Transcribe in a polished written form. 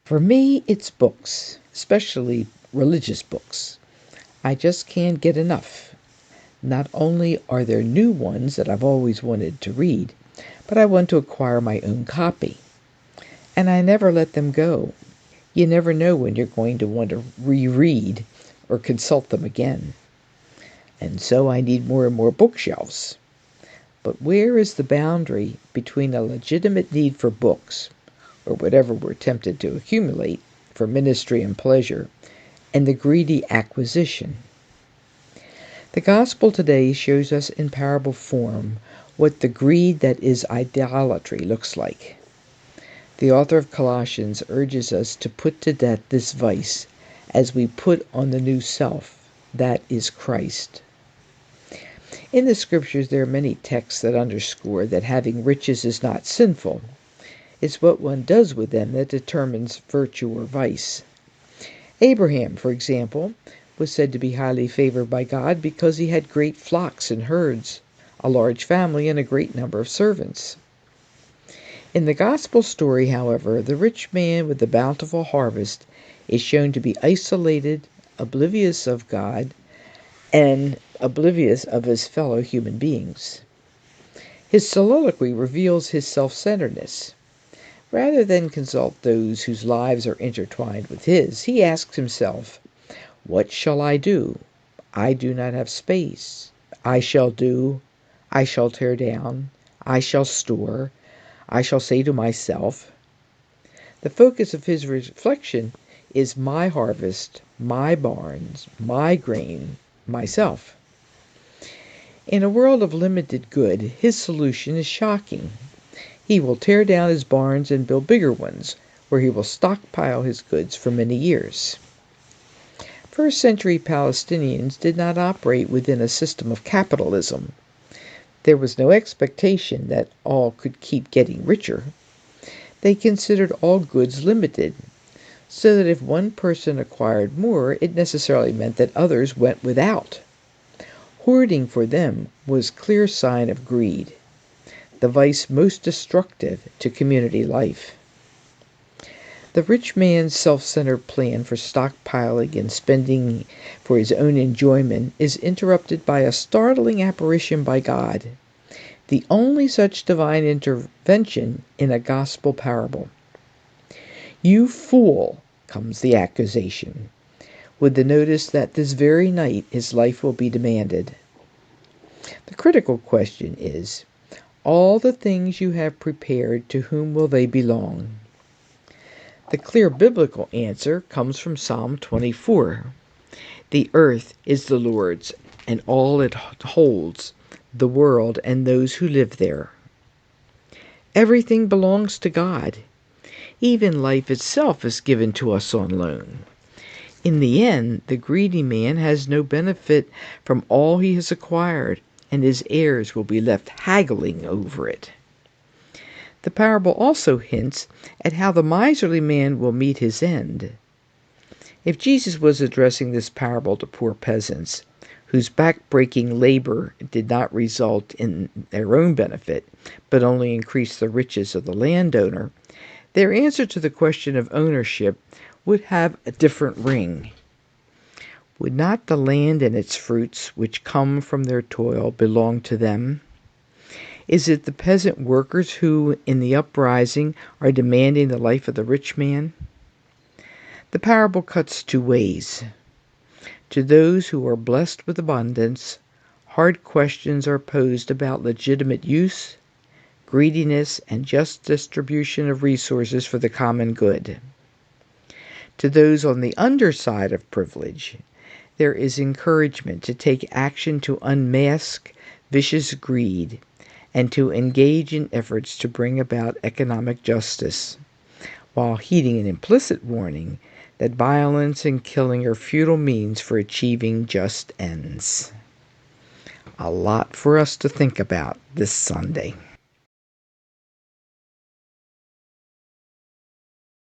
For me, it's books, especially religious books. I just can't get enough. Not only are there new ones that I've always wanted to read, but I want to acquire my own copy. And I never let them go. You never know when you're going to want to reread or consult them again. And so I need more and more bookshelves. But where is the boundary between a legitimate need for books, or whatever we're tempted to accumulate for ministry and pleasure, and the greedy acquisition? The gospel today shows us in parable form what the greed that is idolatry looks like. The author of Colossians urges us to put to death this vice as we put on the new self, that is Christ. In the scriptures, there are many texts that underscore that having riches is not sinful. It's what one does with them that determines virtue or vice. Abraham, for example, was said to be highly favored by God because he had great flocks and herds, a large family, and a great number of servants. In the gospel story, however, the rich man with the bountiful harvest is shown to be isolated, oblivious of God, and oblivious of his fellow human beings. His soliloquy reveals his self-centeredness. Rather than consult those whose lives are intertwined with his, he asks himself, "What shall I do? I do not have space. I shall do, I shall tear down, I shall store, I shall say to myself." The focus of his reflection is my harvest, my barns, my grain, myself. In a world of limited good, his solution is shocking. He will tear down his barns and build bigger ones, where he will stockpile his goods for many years. First century Palestinians did not operate within a system of capitalism. There was no expectation that all could keep getting richer. They considered all goods limited, so that if one person acquired more, it necessarily meant that others went without. Hoarding for them was a clear sign of greed, the vice most destructive to community life. The rich man's self-centered plan for stockpiling and spending for his own enjoyment is interrupted by a startling apparition by God, the only such divine intervention in a gospel parable. "You fool," comes the accusation, with the notice that this very night his life will be demanded. The critical question is, all the things you have prepared, to whom will they belong? The clear biblical answer comes from Psalm 24. The earth is the Lord's, and all it holds, the world and those who live there. Everything belongs to God. Even life itself is given to us on loan. In the end, the greedy man has no benefit from all he has acquired, and his heirs will be left haggling over it. The parable also hints at how the miserly man will meet his end. If Jesus was addressing this parable to poor peasants, whose back-breaking labor did not result in their own benefit, but only increased the riches of the landowner, their answer to the question of ownership would have a different ring. Would not the land and its fruits, which come from their toil, belong to them? Is it the peasant workers who, in the uprising, are demanding the life of the rich man? The parable cuts two ways. To those who are blessed with abundance, hard questions are posed about legitimate use, greediness, and just distribution of resources for the common good. To those on the underside of privilege, there is encouragement to take action to unmask vicious greed and to engage in efforts to bring about economic justice, while heeding an implicit warning that violence and killing are futile means for achieving just ends. A lot for us to think about this Sunday.